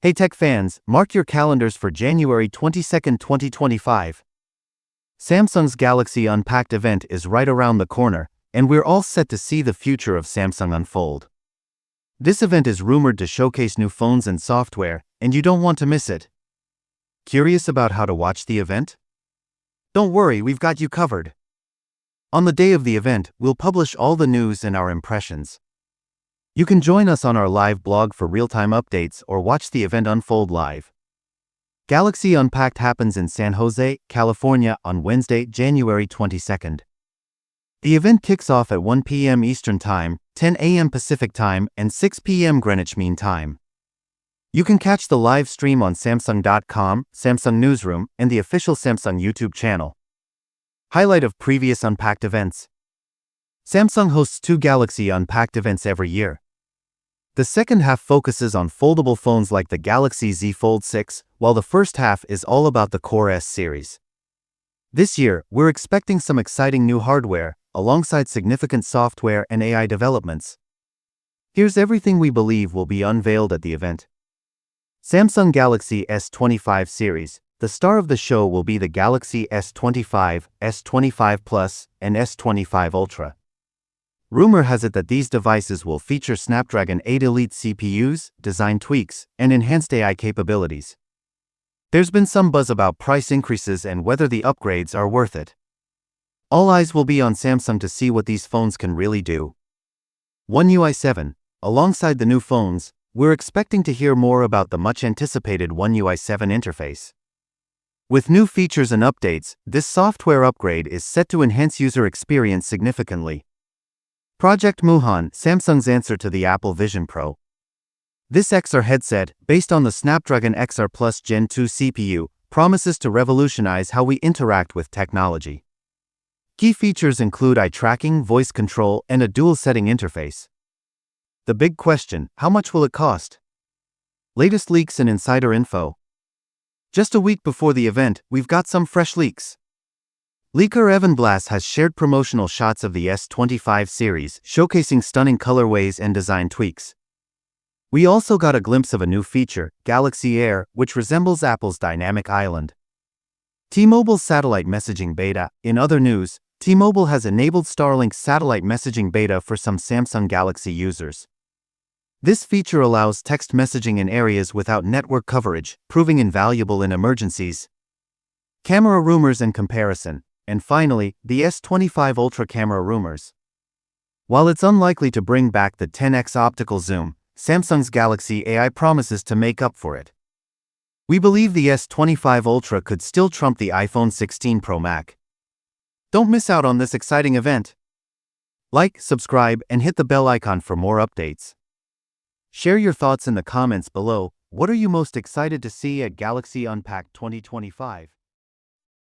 Hey tech fans, mark your calendars for January 22, 2025. Samsung's Galaxy Unpacked event is right around the corner, and we're all set to see the future of Samsung unfold. This event is rumored to showcase new phones and software, and you don't want to miss it. Curious about how to watch the event? Don't worry, we've got you covered. On the day of the event, we'll publish all the news and our impressions. You can join us on our live blog for real-time updates or watch the event unfold live. Galaxy Unpacked happens in San Jose, California on Wednesday, January 22nd. The event kicks off at 1 p.m. Eastern Time, 10 a.m. Pacific Time, and 6 p.m. Greenwich Mean Time. You can catch the live stream on Samsung.com, Samsung Newsroom, and the official Samsung YouTube channel. Highlight of previous Unpacked events. Samsung hosts 2 Galaxy Unpacked events every year. The second half focuses on foldable phones like the Galaxy Z Fold 6, while the first half is all about the Core S series. This year, we're expecting some exciting new hardware, alongside significant software and AI developments. Here's everything we believe will be unveiled at the event. Samsung Galaxy S25 Series. The star of the show will be the Galaxy S25, S25 Plus, and S25 Ultra. Rumor has it that these devices will feature Snapdragon 8 Elite CPUs, design tweaks, and enhanced AI capabilities. There's been some buzz about price increases and whether the upgrades are worth it. All eyes will be on Samsung to see what these phones can really do. One UI 7. Alongside the new phones, we're expecting to hear more about the much-anticipated One UI 7 interface. With new features and updates, this software upgrade is set to enhance user experience significantly. Project Muhan, Samsung's answer to the Apple Vision Pro. This XR headset, based on the Snapdragon XR Plus Gen 2 CPU, promises to revolutionize how we interact with technology. Key features include eye tracking, voice control, and a dual-setting interface. The big question: how much will it cost? Latest leaks and insider info. Just a week before the event, we've got some fresh leaks. Leaker Evan Blass has shared promotional shots of the S25 series, showcasing stunning colorways and design tweaks. We also got a glimpse of a new feature, Galaxy Air, which resembles Apple's Dynamic Island. T-Mobile's satellite messaging beta. In other news, T-Mobile has enabled Starlink's satellite messaging beta for some Samsung Galaxy users. This feature allows text messaging in areas without network coverage, proving invaluable in emergencies. Camera rumors and comparison. And finally, the S25 Ultra camera rumors. While it's unlikely to bring back the 10x optical zoom, Samsung's Galaxy AI promises to make up for it. We believe the S25 Ultra could still trump the iPhone 16 Pro Max. Don't miss out on this exciting event. Like, subscribe, and hit the bell icon for more updates. Share your thoughts in the comments below. What are you most excited to see at Galaxy Unpacked 2025?